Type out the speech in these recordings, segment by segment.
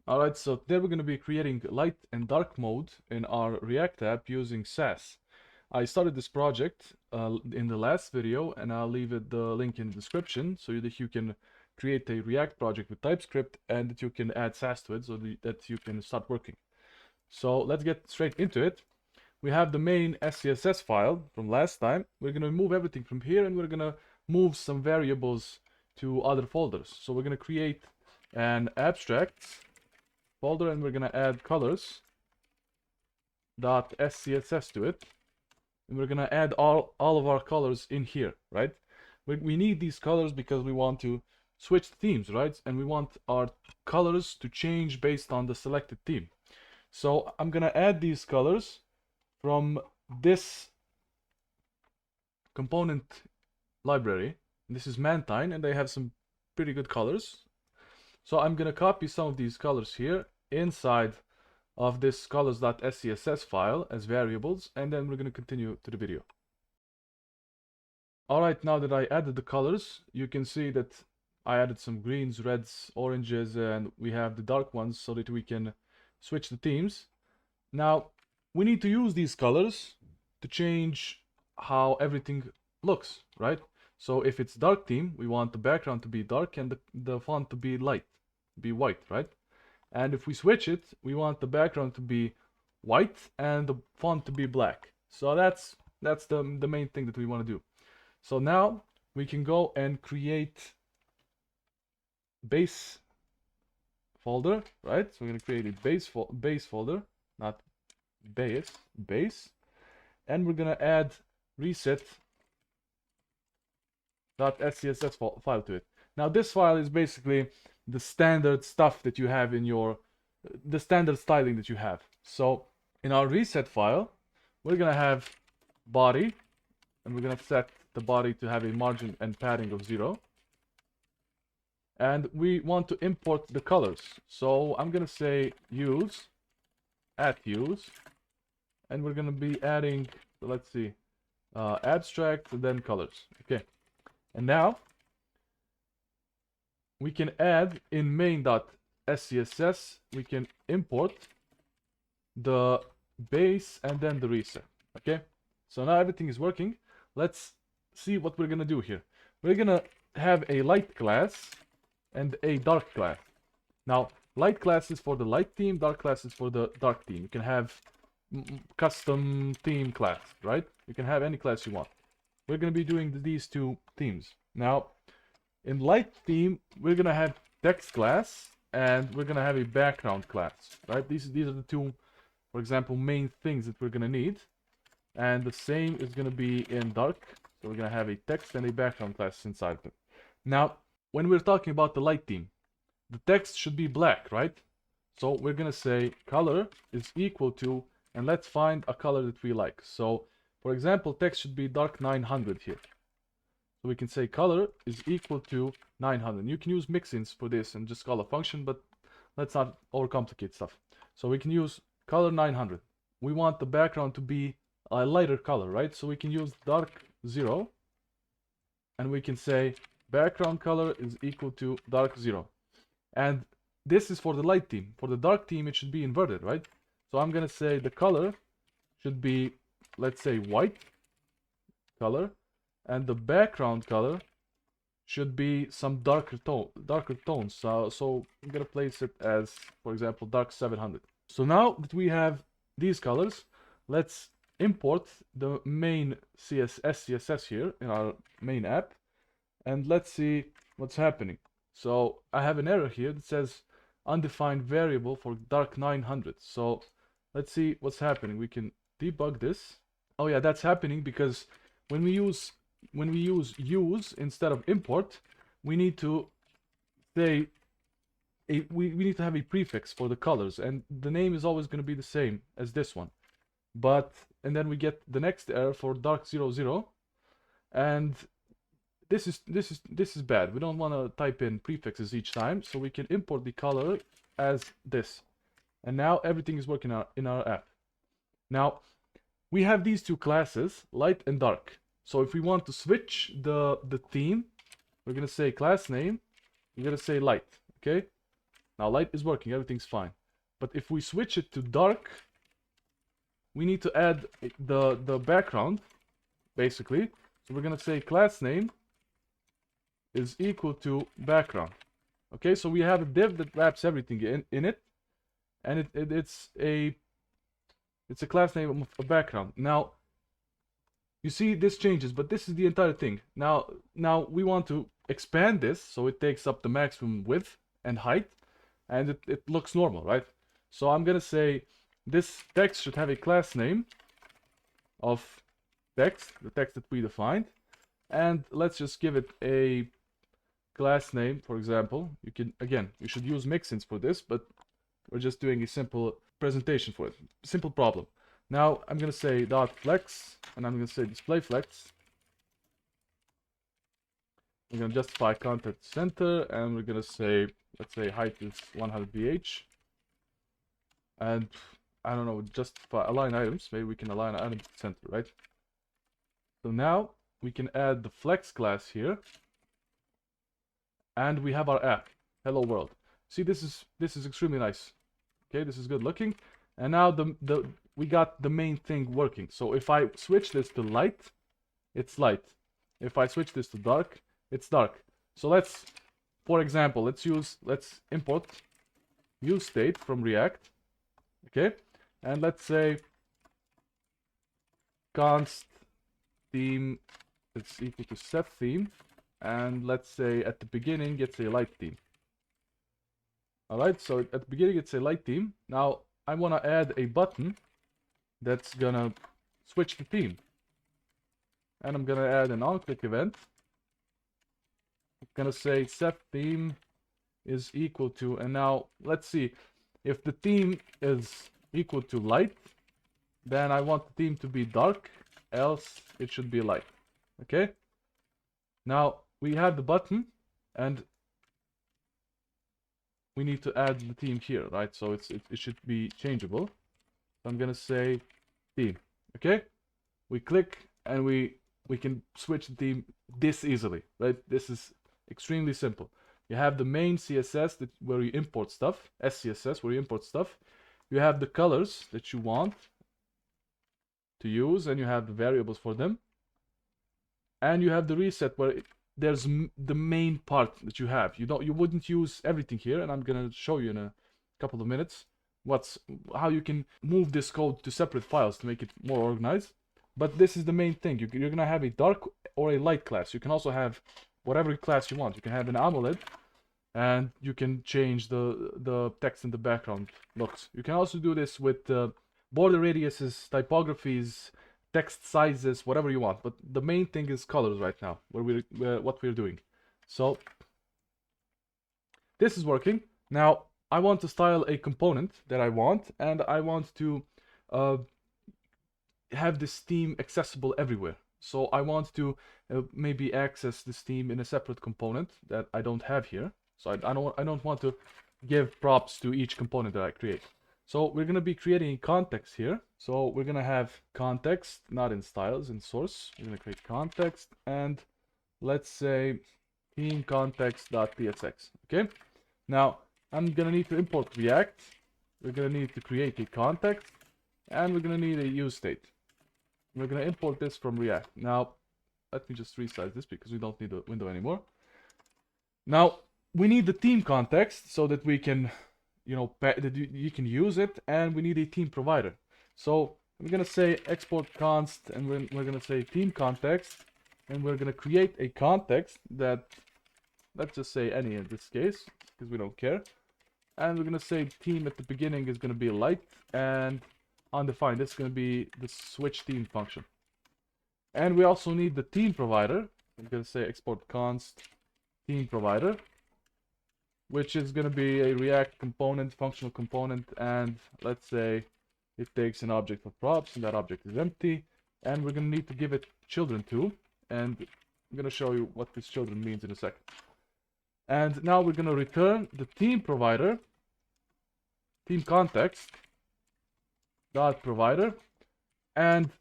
Alright, so today we're going to be creating light and dark mode in our React app using Sass. I started this project in the last video, and I'll leave the link in the description so that you can create a React project with TypeScript and that you can add Sass to it so that you can start working. So let's get straight into it. We have the main SCSS file from last time. We're going to move everything from here, and we're going to move some variables to other folders. So we're going to create an abstract folder, and we're gonna add colors.scss to it, and we're gonna add all of our colors in here, right? We need these colors because we want to switch themes, right? And we want our colors to change based on the selected theme. So I'm gonna add these colors from this component library. This is Mantine, and they have some pretty good colors. So I'm gonna copy some of these colors here inside of this colors.scss file as variables, and then we're gonna continue to the video. Alright, now that I added the colors, you can see that I added some greens, reds, oranges, and we have the dark ones so that we can switch the themes. Now, we need to use these colors to change how everything looks, right? So if it's dark theme, we want the background to be dark and the font to be light. Be white, right? And if we switch it, we want the background to be white and the font to be black. So that's the main thing that we want to do. So now we can go and create base folder, right? So we're going to create a base folder, not base, and we're going to add reset.scss file to it. Now this file is basically the standard stuff that you have in the standard styling that you have. So in our reset file, we're gonna have body, and we're gonna set the body to have a margin and padding of 0. And we want to import the colors. So I'm gonna say use, @use, and we're gonna be adding, let's see, abstract and then colors. Okay, and now we can add in main.scss, we can import the base and then the reset. Okay, so now everything is working. Let's see what we're gonna do here. We're gonna have a light class and a dark class. Now, light class is for the light theme, dark class is for the dark theme. You can have custom theme class, right? You can have any class you want. We're gonna be doing these two themes. Now, in light theme, we're gonna have text class and we're gonna have a background class, right? These are the two, for example, main things that we're gonna need. And the same is gonna be in dark. So we're gonna have a text and a background class inside of it. Now, when we're talking about the light theme, the text should be black, right? So we're gonna say color is equal to, and let's find a color that we like. So, for example, text should be dark 900 here. So we can say color is equal to 900. You can use mixins for this and just call a function, but let's not overcomplicate stuff. So we can use color 900. We want the background to be a lighter color, right? So we can use dark 0, and we can say background color is equal to dark 0. And this is for the light theme. For the dark theme, it should be inverted, right? So I'm gonna say the color should be, let's say, white color, and the background color should be some darker tones. So I'm gonna place it as, for example, dark 700. So now that we have these colors, let's import the main SCSS here in our main app, and let's see what's happening. So I have an error here that says undefined variable for dark 900. So let's see what's happening. We can debug this. Oh yeah, that's happening because when we use use instead of import, we need to say we need to have a prefix for the colors, and the name is always going to be the same as this one. And then we get the next error for dark 00, and this is bad. We don't want to type in prefixes each time, so we can import the color as this. And now everything is working in our app. Now we have these two classes, light and dark. So if we want to switch the theme, we're gonna say class name, we're gonna say light, okay? Now light is working, everything's fine. But if we switch it to dark, we need to add the background, basically. So we're gonna say class name is equal to background. Okay, so we have a div that wraps everything in it, and it's a class name of a background. Now you see this changes, but this is the entire thing. Now we want to expand this so it takes up the maximum width and height, and it looks normal, right? So I'm gonna say this text should have a class name of text, the text that we defined, and let's just give it a class name, for example. You can, again, you should use mixins for this, but we're just doing a simple presentation for it, simple problem. Now I'm gonna say dot flex, and I'm gonna say display flex. We're gonna justify content center, and we're gonna say, let's say height is 100 VH, and I don't know, justify align items. Maybe we can align items to center, right? So now we can add the flex class here, and we have our app, hello world. See, this is extremely nice. Okay, this is good looking, and now we got the main thing working. So if I switch this to light, it's light. If I switch this to dark, it's dark. So let's, for example, let's import useState from React. Okay, and let's say const theme is equal to set theme, and let's say at the beginning it's a light theme. Alright, so at the beginning it's a light theme. Now I want to add a button that's gonna switch the theme, and I'm gonna add an onClick event. I'm gonna say set theme is equal to, and now let's see, if the theme is equal to light, then I want the theme to be dark, else it should be light. Okay, now we have the button, and we need to add the theme here, right? So it should be changeable. So I'm gonna say theme. Okay, we click and we can switch the theme this easily, right? This is extremely simple. You have the main CSS where you import stuff, SCSS where you import stuff. You have the colors that you want to use, and you have the variables for them. And you have the reset where there's the main part that you have. You wouldn't use everything here, and I'm gonna show you in a couple of minutes how you can move this code to separate files to make it more organized. But this is the main thing. You're gonna have a dark or a light class. You can also have whatever class you want. You can have an AMOLED, and you can change the text in the background looks. You can also do this with border radiuses, typographies, text sizes, whatever you want. But the main thing is colors right now, what we're doing. So this is working. Now I want to style a component that I want, and I want to have this theme accessible everywhere. So I want to maybe access this theme in a separate component that I don't have here. So I don't want to give props to each component that I create. So we're gonna be creating a context here. So we're gonna have context, not in styles, in source. We're gonna create context, and let's say theme context.tsx. Okay. Now I'm gonna need to import React. We're gonna need to create a context, and we're gonna need a useState. We're gonna import this from React. Now let me just resize this because we don't need the window anymore. Now we need the theme context so that we can, that you can use it, and we need a theme provider. So we're gonna say export const, and we're gonna say theme context, and we're gonna create a context that, let's just say any in this case because we don't care, and we're gonna say theme at the beginning is gonna be light, and undefined, this is gonna be the switch theme function. And we also need the theme provider. I'm gonna say export const theme provider, which is going to be a React component, functional component, and let's say it takes an object for props, and that object is empty, and we're going to need to give it children too, and I'm going to show you what this children means in a second. And now we're going to return the theme provider, theme context dot provider, and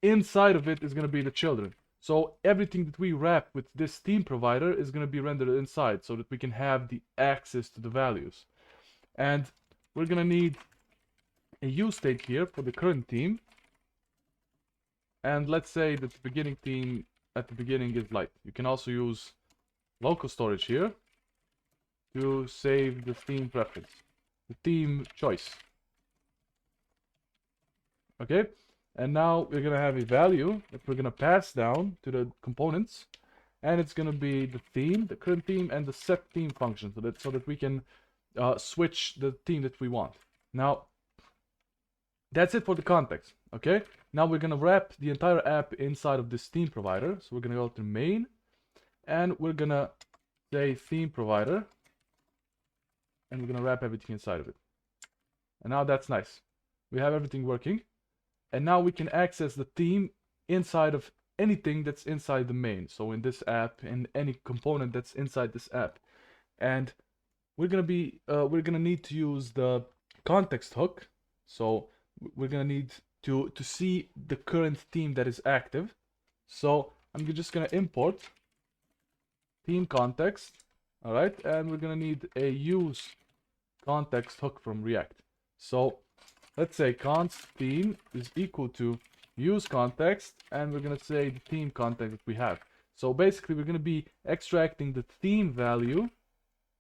inside of it is going to be the children. So everything that we wrap with this theme provider is going to be rendered inside so that we can have the access to the values. And we're going to need a use state here for the current theme. And let's say that the beginning theme at the beginning is light. You can also use local storage here to save the theme preference, the theme choice. Okay, and now we're gonna have a value that we're gonna pass down to the components, and it's gonna be the theme, the current theme, and the set theme function, so that we can switch the theme that we want. Now, that's it for the context. Okay, now we're gonna wrap the entire app inside of this theme provider. So we're gonna go to main, and we're gonna say theme provider, and we're gonna wrap everything inside of it. And now that's nice. We have everything working. And now we can access the theme inside of anything that's inside the main. So in this app, in any component that's inside this app. And we're gonna need to use the context hook. So we're gonna need to see the current theme that is active. So I'm just gonna import theme context. All right, and we're gonna need a use context hook from React. So let's say const theme is equal to use context, and we're gonna say the theme context that we have. So basically we're gonna be extracting the theme value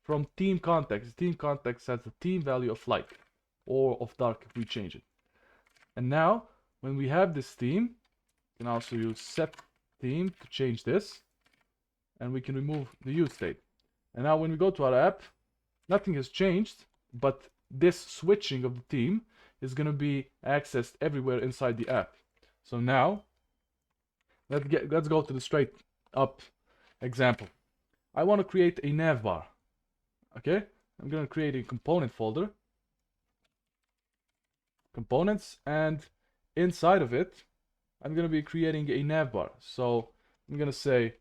from theme context. Theme context has the theme value of light or of dark if we change it. And now when we have this theme, we can also use set theme to change this, and we can remove the use state. And now when we go to our app, nothing has changed, but this switching of the theme is going to be accessed everywhere inside the app. So now let's go to the straight up example. I want to create a navbar. Okay, I'm going to create a component folder, components, and inside of it I'm going to be creating a navbar. So I'm going to say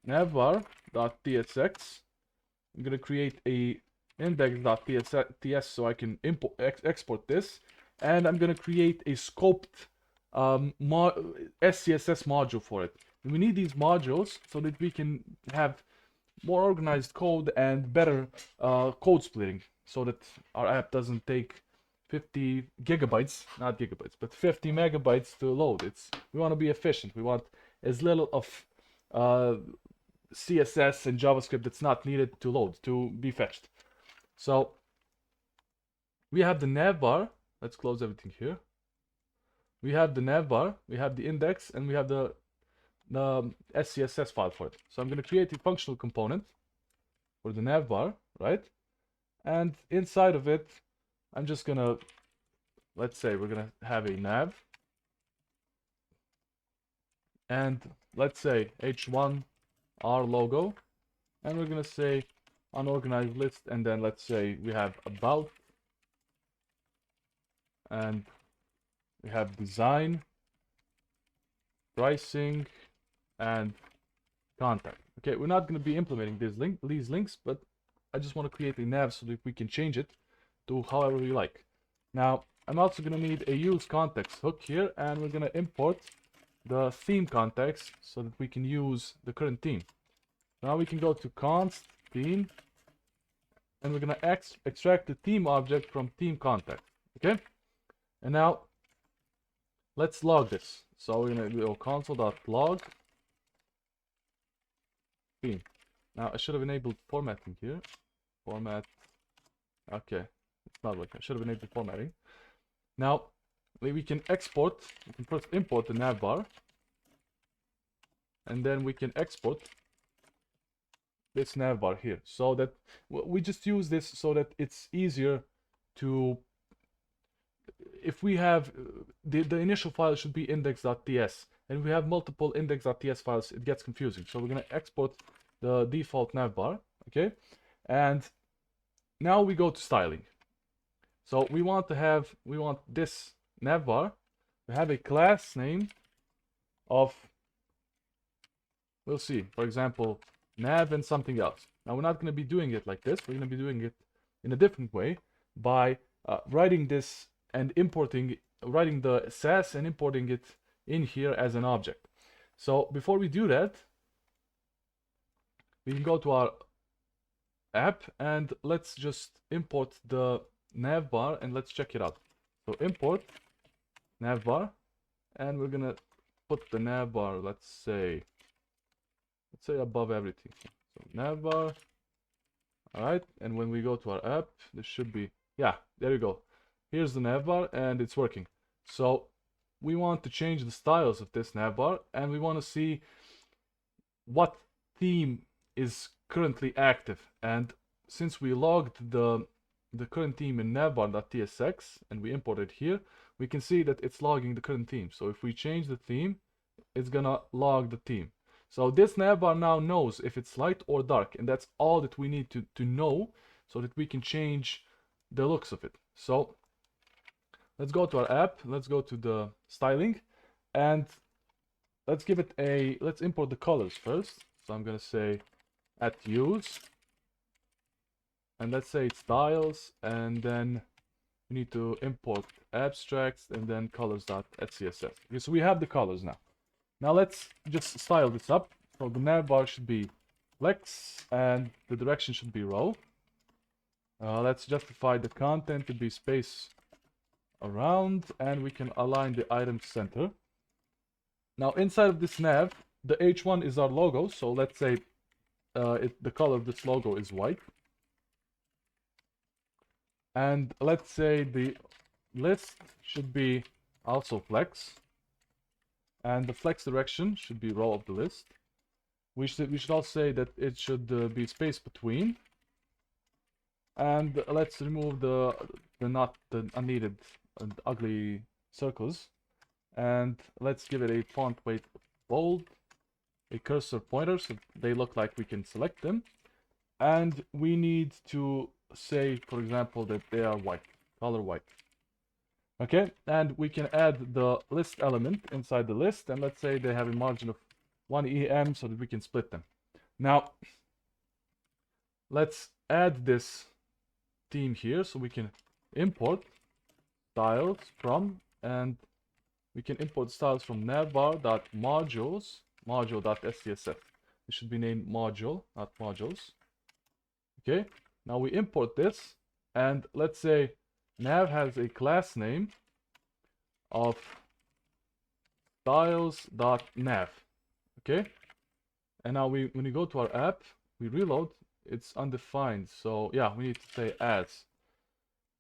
navbar.tsx. I'm going to create a index.ts so I can export this, and I'm going to create a scoped SCSS module for it. And we need these modules so that we can have more organized code and better code splitting, so that our app doesn't take 50 gigabytes, not gigabytes, but 50 megabytes to load. We want to be efficient. We want as little of CSS and JavaScript that's not needed to load, to be fetched. So we have the navbar. Let's close everything here. We have the navbar, we have the index, and we have the SCSS file for it. So I'm going to create a functional component for the navbar, right? And inside of it, I'm just going to, let's say we're going to have a nav. And let's say h1 our logo. And we're going to say unorganized list, and then let's say we have about, and we have design, pricing, and contact. Okay, we're not going to be implementing these links, but I just want to create a nav so that we can change it to however we like. Now I'm also going to need a use context hook here, and we're going to import the theme context so that we can use the current theme. Now we can go to const theme, and we're going to extract the theme object from theme context. Okay, and now let's log this. So we're going to do console.log theme. Now I should have enabled formatting here. Format. Okay, it's not working. I should have enabled formatting. Now we can export. We can first import the navbar, and then we can export this navbar here. So that we just use this so that it's easier to. If we have the initial file should be index.ts, and we have multiple index.ts files, it gets confusing. So we're going to export the default navbar. Okay, and now we go to styling. So we want this navbar to have a class name of, we'll see, for example, nav and something else. Now we're not going to be doing it like this. We're going to be doing it in a different way by writing this and writing the Sass and importing it in here as an object. So before we do that, we can go to our app and let's just import the navbar and let's check it out. So import navbar, and we're gonna put the navbar, let's say above everything. So navbar, all right. And when we go to our app, this should be, yeah, there you go. Here's the navbar and it's working. So we want to change the styles of this navbar and we want to see what theme is currently active. And since we logged the current theme in navbar.tsx and we import it here, we can see that it's logging the current theme. So if we change the theme, it's gonna log the theme. So this navbar now knows if it's light or dark, and that's all that we need to know so that we can change the looks of it. So let's go to our app, let's go to the styling, and let's give it a, let's import the colors first. So I'm gonna say @use, and let's say styles, and then we need to import abstracts and then colors.scss. Okay, so we have the colors now. Now let's just style this up. So the navbar should be flex and the direction should be row. Let's justify the content to be space around, and we can align the item center. Now inside of this nav, the h1 is our logo. So let's say the color of this logo is white. And let's say the list should be also flex. And the flex direction should be row of the list. We should also say that it should be space between. And let's remove the unneeded and ugly circles. And let's give it a font weight bold, a cursor pointer so they look like we can select them. And we need to say, for example, that they are white, color white. Okay, and we can add the list element inside the list, and let's say they have a margin of 1 EM so that we can split them. Now, let's add this theme here so we can import styles from, and we can import styles from navbar.modules, module.scss. It should be named module, not modules. Okay, now we import this, and let's say nav has a class name of styles.nav. Okay, and now when we go to our app, we reload, it's undefined. So yeah, we need to say as.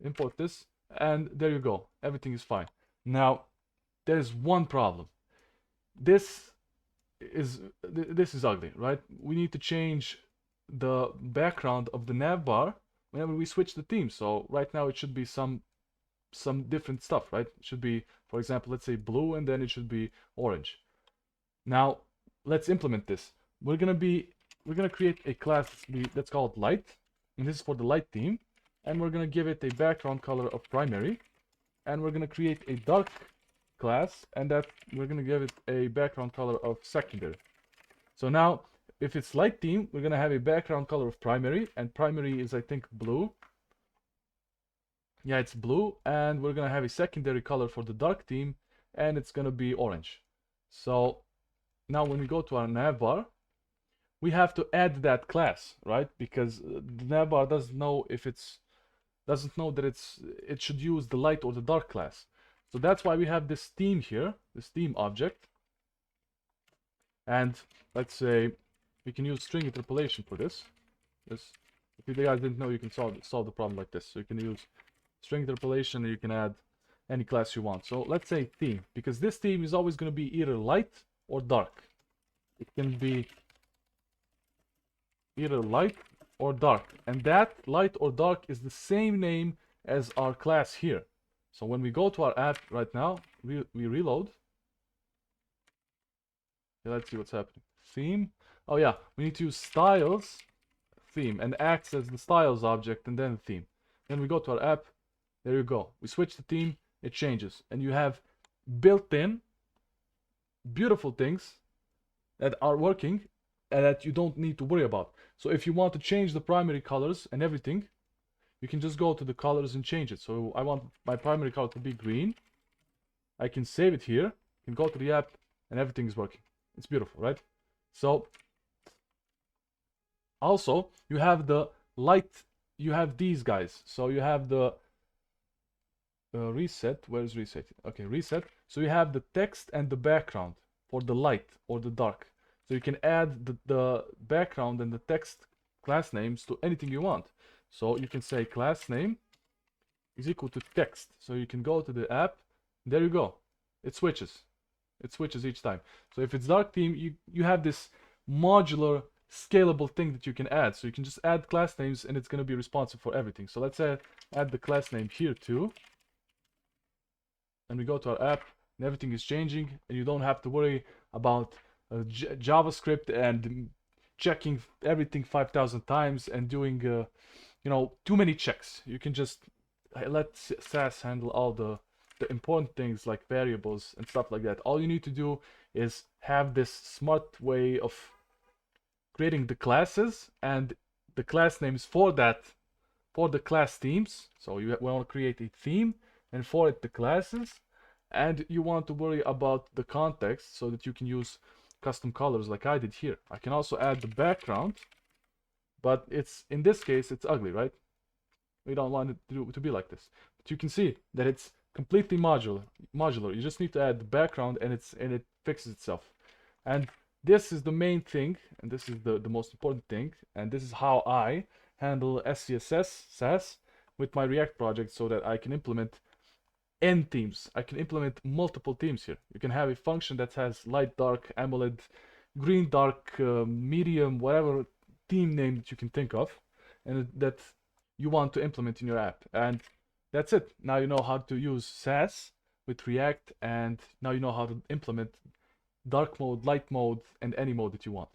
Import this, and there you go. Everything is fine. Now, there's one problem. This is ugly, right? We need to change the background of the navbar whenever we switch the theme. So right now it should be some different stuff, right? It should be, for example, let's say blue, and then it should be orange. Now let's implement this. We're gonna create a class that's called light, and this is for the light theme, and we're gonna give it a background color of primary, and we're gonna create a dark class, and that we're gonna give it a background color of secondary. So now if it's light theme, we're gonna have a background color of primary, and primary is, I think, blue. Yeah, it's blue, and we're gonna have a secondary color for the dark theme, and it's gonna be orange. So now when we go to our navbar, we have to add that class, right? Because the navbar doesn't know that it should use the light or the dark class. So that's why we have this theme here, this theme object. And let's say we can use string interpolation for this. If you guys didn't know, you can solve the problem like this. So you can use string interpolation, and you can add any class you want. So let's say theme, because this theme is always going to be either light or dark. It can be either light or dark, and that light or dark is the same name as our class here. So when we go to our app right now, we reload. Okay, let's see what's happening. Theme. Oh yeah, we need to use styles theme and acts as the styles object and then the theme. Then we go to our app. There you go. We switch the theme, it changes, and you have built-in beautiful things that are working and that you don't need to worry about. So if you want to change the primary colors and everything, you can just go to the colors and change it. So I want my primary color to be green. I can save it here, can go to the app, and everything is working. It's beautiful, right? So also you have the light, you have these guys. So you have the reset. Where's reset? Okay, reset. So you have the text and the background for the light or the dark. So you can add the background and the text class names to anything you want. So you can say class name is equal to text. So you can go to the app. There you go. It switches. It switches each time. So if it's dark theme, you have this modular scalable thing that you can add. So you can just add class names and it's going to be responsive for everything. So let's add the class name here too. And we go to our app and everything is changing and you don't have to worry about JavaScript and checking everything 5,000 times and doing too many checks. You can just let Sass handle all the important things like variables and stuff like that. All you need to do is have this smart way of creating the classes and the class names for the class themes. So you want to create a theme and for it the classes, and you want to worry about the context so that you can use custom colors like I did here. I can also add the background, but it's in this case it's ugly, right? We don't want it to be like this. But you can see that it's completely modular. You just need to add the background and it fixes itself. And this is the main thing, and this is the most important thing, and this is how I handle SCSS, Sass, with my React project so that I can implement n themes. I can implement multiple themes here. You can have a function that has light, dark, AMOLED, green, dark, medium, whatever theme name that you can think of, and that you want to implement in your app. And that's it. Now you know how to use Sass with React, and now you know how to implement dark mode, light mode, and any mode that you want.